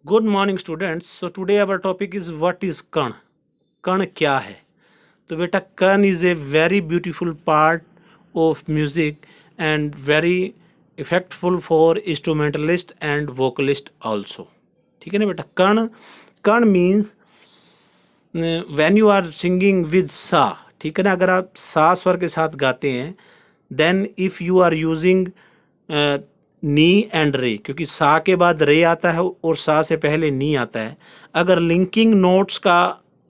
Good morning students. So today our topic is what is kan. कण क्या है? तो बेटा kan is a very beautiful part of music and very effectful for instrumentalist and vocalist also. ठीक है ना बेटा। Kan kan means when you are singing with sa. ठीक है ना। अगर आप सा स्वर के साथ गाते हैं then if you are using नी एंड रे, क्योंकि सा के बाद रे आता है और सा से पहले नी आता है। अगर लिंकिंग नोट्स का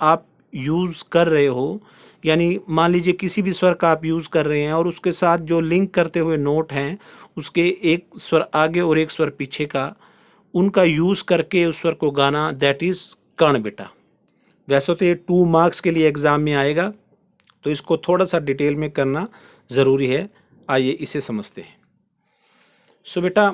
आप यूज़ कर रहे हो, यानी मान लीजिए किसी भी स्वर का आप यूज़ कर रहे हैं और उसके साथ जो लिंक करते हुए नोट हैं उसके एक स्वर आगे और एक स्वर पीछे का, उनका यूज़ करके उस स्वर को गाना, दैट इज़ कण बेटा। वैसे तो ये 2 मार्क्स के लिए एग्ज़ाम में आएगा, तो इसको थोड़ा सा डिटेल में करना ज़रूरी है। आइए इसे समझते हैं। सो बेटा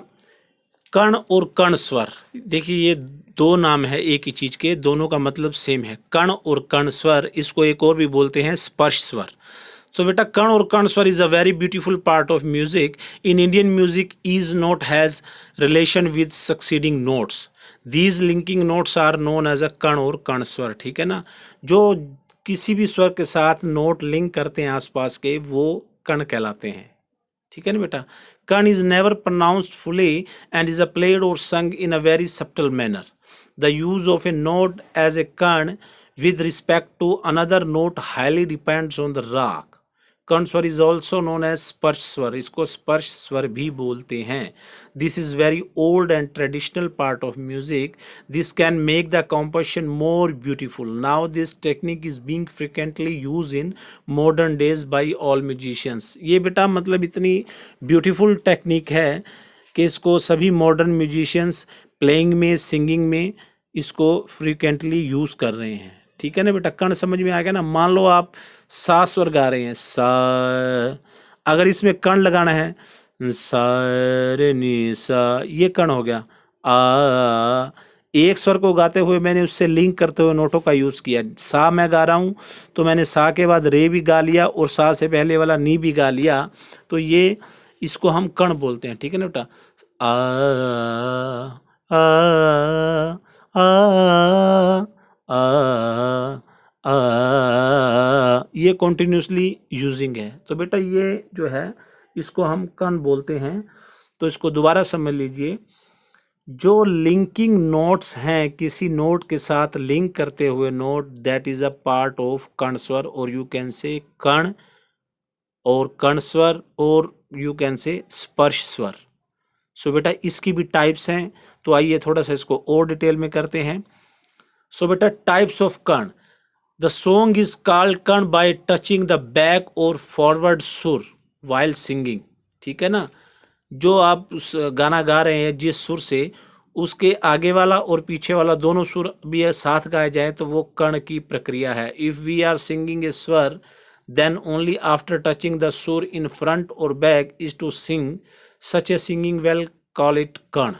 कण और कण स्वर, देखिए ये दो नाम है एक ही चीज़ के, दोनों का मतलब सेम है। कण और कण स्वर, इसको एक और भी बोलते हैं स्पर्श स्वर। सो बेटा कण और कण स्वर is a very beautiful part of music. In Indian music each note has relation with succeeding notes. These linking notes are known as a कण और कण स्वर। ठीक है ना। जो किसी भी स्वर के साथ नोट लिंक करते हैं आसपास के, वो कण कहलाते हैं। ठीक है ना बेटा। Kan is never pronounced fully and is a played और sung in a very subtle manner. The use of a note as a kan with respect to another note highly depends on the राग। कण स्वर इज ऑल्सो नोन एज स्पर्श स्वर, इसको स्पर्श स्वर भी बोलते हैं। This is very old and traditional part of music. This can make the composition more beautiful. Now this technique is being frequently used in modern days by all musicians। ये बेटा मतलब इतनी ब्यूटीफुल टेक्निक है कि इसको सभी modern musicians playing में, singing में इसको फ्रीक्वेंटली यूज़ कर रहे हैं। ठीक है ना बेटा। कण समझ में आ गया ना। मान लो आप सा स्वर गा रहे हैं, सा, अगर इसमें कण लगाना है, सा रे नी सा, ये कण हो गया। आ, एक स्वर को गाते हुए मैंने उससे लिंक करते हुए नोटों का यूज़ किया। सा मैं गा रहा हूँ तो मैंने सा के बाद रे भी गा लिया और सा से पहले वाला नी भी गा लिया, तो ये इसको हम कण बोलते हैं। ठीक है ना बेटा। आ आ आ आ ये कॉन्टिन्यूसली यूजिंग है। तो बेटा ये जो है इसको हम कण बोलते हैं। तो इसको दोबारा समझ लीजिए। जो लिंकिंग नोट्स हैं, किसी नोट के साथ लिंक करते हुए note, that is a part of कण स्वर, और यू कैन से कण और कण स्वर, और यू कैन से स्पर्श स्वर। सो बेटा इसकी भी टाइप्स हैं, तो आइए थोड़ा सा इसको और डिटेल में करते हैं। सो बेटा टाइप्स ऑफ कण। द सॉन्ग इज कॉल्ड कण बाय टचिंग द बैक और फॉरवर्ड सुर वाइल सिंगिंग। ठीक है ना। जो आप उस गाना गा रहे हैं जिस सुर से, उसके आगे वाला और पीछे वाला दोनों सुर भी साथ गाए जाए तो वो कण की प्रक्रिया है। If we are singing a स्वर then only after touching the sur in front or back is to sing. Such a singing well call it kan.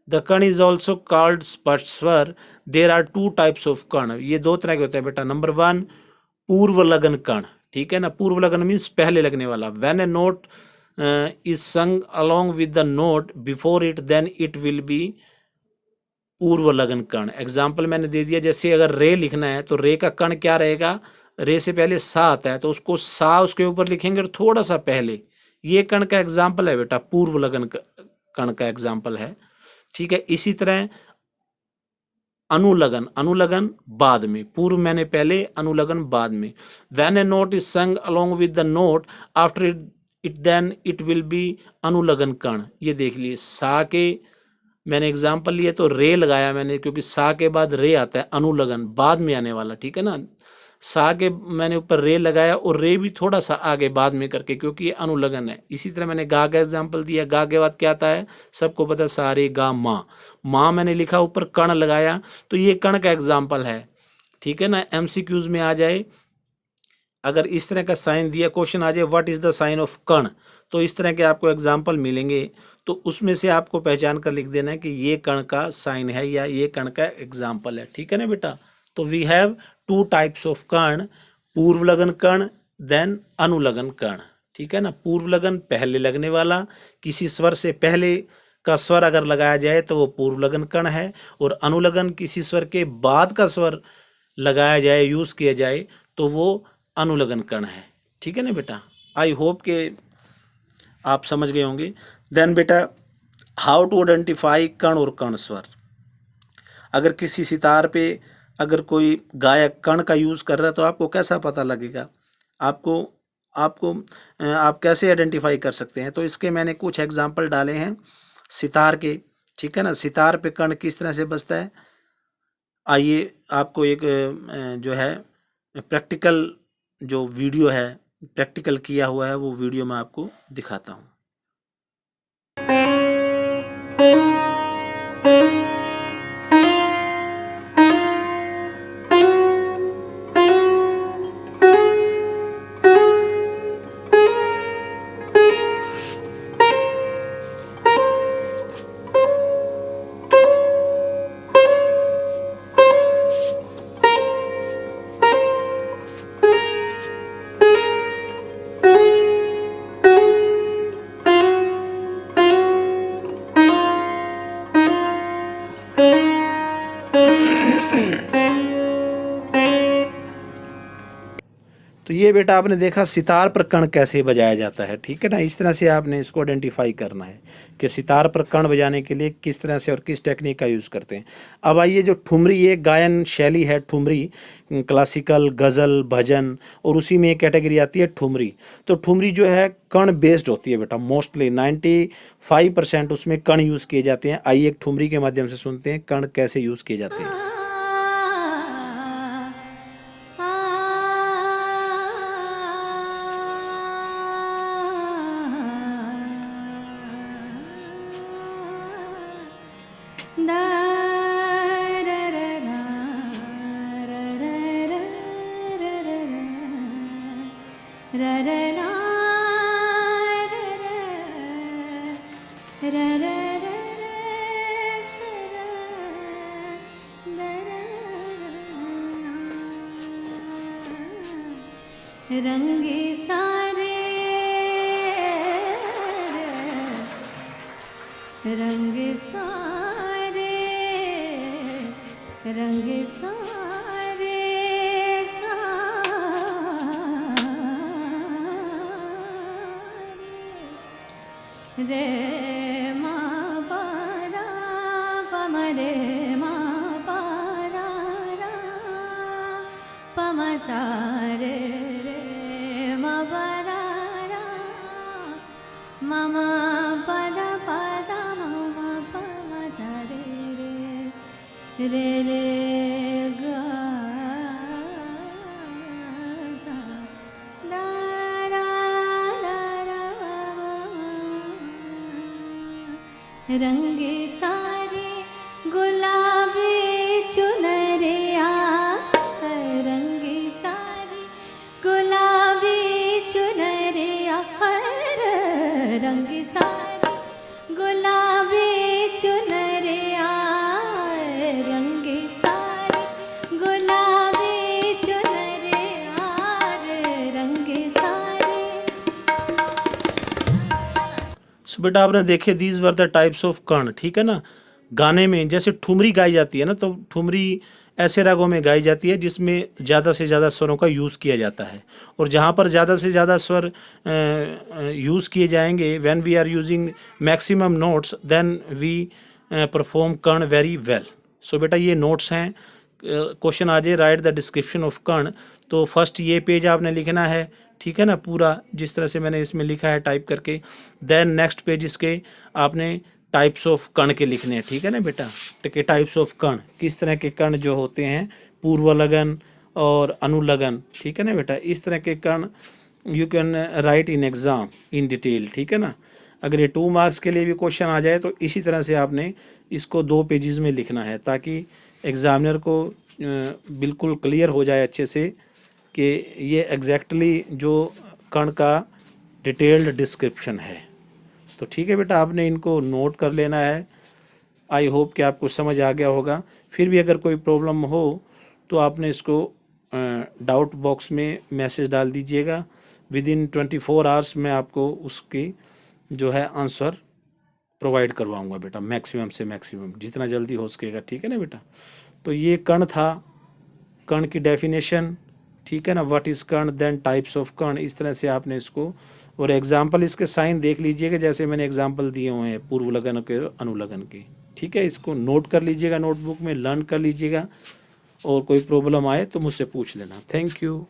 The kan is also called sparshwar. There are two types of kan. ये दो तरह के होते हैं बेटा। Number 1 पूर्व लगन कण। ठीक है ना। पूर्व लगन मीन्स पहले लगने वाला। When a note is sung along with the note before it, then it will be पूर्व लगन कण। एग्जाम्पल मैंने दे दिया, जैसे अगर रे लिखना है तो रे का कण क्या रहेगा, रे से पहले सा आता है तो उसको सा उसके ऊपर लिखेंगे और थोड़ा सा पहले। ये कण का एग्जाम्पल है बेटा, पूर्व लगन कण का एग्जाम्पल है। ठीक है। इसी तरह अनुलगन, अनुलगन बाद में, पूर्व मैंने पहले, अनुलगन बाद में। When a note is sung along with the note after it then it will be anulagan kan. ये देख लिए, सा के मैंने एग्जाम्पल लिया तो रे लगाया मैंने, क्योंकि सा के बाद रे आता है, अनुलगन बाद में आने वाला। ठीक है ना। सा के मैंने ऊपर रे लगाया और रे भी थोड़ा सा आगे बाद में करके, क्योंकि ये अनुलगन है। इसी तरह मैंने गा का एग्जाम्पल दिया। गा के बाद क्या आता है, सबको पता है, सा रे गा माँ। माँ मैंने लिखा, ऊपर कण लगाया, तो ये कण का एग्जाम्पल है। ठीक है ना। MCQs में आ जाए, अगर इस तरह का साइन दिया, क्वेश्चन आ जाए what is the sign of कण, तो इस तरह के आपको एग्जाम्पल मिलेंगे, तो उसमें से आपको पहचान कर लिख देना है कि ये कण का साइन है या ये कण का एग्जाम्पल है। ठीक है ना बेटा। तो वी हैव 2 टाइप्स ऑफ कण, पूर्व लगन कण देन अनुलगन कण। ठीक है ना। पूर्व लगन पहले लगने वाला, किसी स्वर से पहले का स्वर अगर लगाया जाए तो वो पूर्वलग्न कण है, और अनुलग्न किसी स्वर के बाद का स्वर लगाया जाए, यूज़ किया जाए, तो वो अनुलग्न कण है। ठीक है ना बेटा, आई होप के आप समझ गए होंगे। देन बेटा, हाउ टू आइडेंटिफाई कण और कण स्वर। अगर किसी सितार पे अगर कोई गायक कण का यूज़ कर रहा है तो आपको कैसा पता लगेगा, आपको आपको आप कैसे आइडेंटिफाई कर सकते हैं। तो इसके मैंने कुछ एग्जांपल डाले हैं सितार के। ठीक है ना, सितार पे कण किस तरह से बजता है, आइए आपको एक जो है प्रैक्टिकल जो वीडियो है, प्रैक्टिकल किया हुआ है, वो वीडियो मैं आपको दिखाता हूँ। तो ये बेटा आपने देखा सितार पर कण कैसे बजाया जाता है। ठीक है ना, इस तरह से आपने इसको आइडेंटिफाई करना है कि सितार पर कण बजाने के लिए किस तरह से और किस टेक्निक का यूज़ करते हैं। अब आइए, जो ठुमरी ये गायन शैली है, ठुमरी क्लासिकल, गज़ल, भजन, और उसी में एक कैटेगरी आती है ठुमरी। तो ठुमरी जो है कण बेस्ड होती है बेटा, मोस्टली 95% उसमें कण यूज़ किए जाते हैं। आइए एक ठुमरी के माध्यम से सुनते हैं कण कैसे यूज़ किए जाते हैं। रंगे सारे रंग सारे रंग सारे सारे रे मा पारा पम रे मा पारा रा पम सारे मम पद पद मम पम सरे रे रे गा सा ला ला ला ला। रंगे सारे गुलाबी चुनरिया, रंगे सारे गुलाबी चुनरिया, रंग सारे गुलाबी चुनरिया, रंग सारे गुलाबी चुनरिया, रंग सारे। सो बेटा आपने देखे these were the types of karn. ठीक है ना, गाने में जैसे ठुमरी गाई जाती है ना, तो ठुमरी ऐसे रागों में गाई जाती है जिसमें ज़्यादा से ज़्यादा स्वरों का यूज़ किया जाता है, और जहाँ पर ज़्यादा से ज़्यादा स्वर यूज़ किए जाएंगे, when we are using maximum notes, then we perform कर्ण वेरी वेल। सो बेटा ये नोट्स हैं। क्वेश्चन आ जाए, राइट द डिस्क्रिप्शन ऑफ कर्ण। तो फर्स्ट ये पेज आपने लिखना है, ठीक है ना, पूरा जिस तरह से मैंने इसमें लिखा है टाइप करके। देन नेक्स्ट पेज इसके आपने टाइप्स ऑफ कर्ण के लिखने हैं। ठीक है ना बेटा, तो के टाइप्स ऑफ कर्ण, किस तरह के कर्ण जो होते हैं, पूर्वलगन और अनुलगन। ठीक है ना बेटा, इस तरह के कर्ण you can write in exam in detail. ठीक है ना, अगर ये 2 मार्क्स के लिए भी क्वेश्चन आ जाए तो इसी तरह से आपने इसको 2 पेजेस में लिखना है, ताकि एग्ज़ामिनर को बिल्कुल क्लियर हो जाए अच्छे से कि ये एग्जैक्टली जो कर्ण का डिटेल्ड डिस्क्रिप्शन है। तो ठीक है बेटा, आपने इनको नोट कर लेना है। आई होप कि आपको समझ आ गया होगा। फिर भी अगर कोई प्रॉब्लम हो तो आपने इसको डाउट बॉक्स में मैसेज डाल दीजिएगा। विद इन 24 आवर्स में आपको उसकी जो है आंसर प्रोवाइड करवाऊंगा बेटा, मैक्सिमम से मैक्सिमम जितना जल्दी हो सकेगा, ठीक है ना बेटा। तो ये कण था, कण की डेफिनेशन, ठीक है ना, व्हाट इज़ कण, देन टाइप्स ऑफ कण, इस तरह से आपने इसको, और एग्जाम्पल इसके साइन देख लीजिएगा जैसे मैंने एग्जाम्पल दिए हुए हैं पूर्व लगन के अनुलगन के, ठीक है। इसको नोट कर लीजिएगा नोटबुक में, लर्न कर लीजिएगा, और कोई प्रॉब्लम आए तो मुझसे पूछ लेना। Thank you.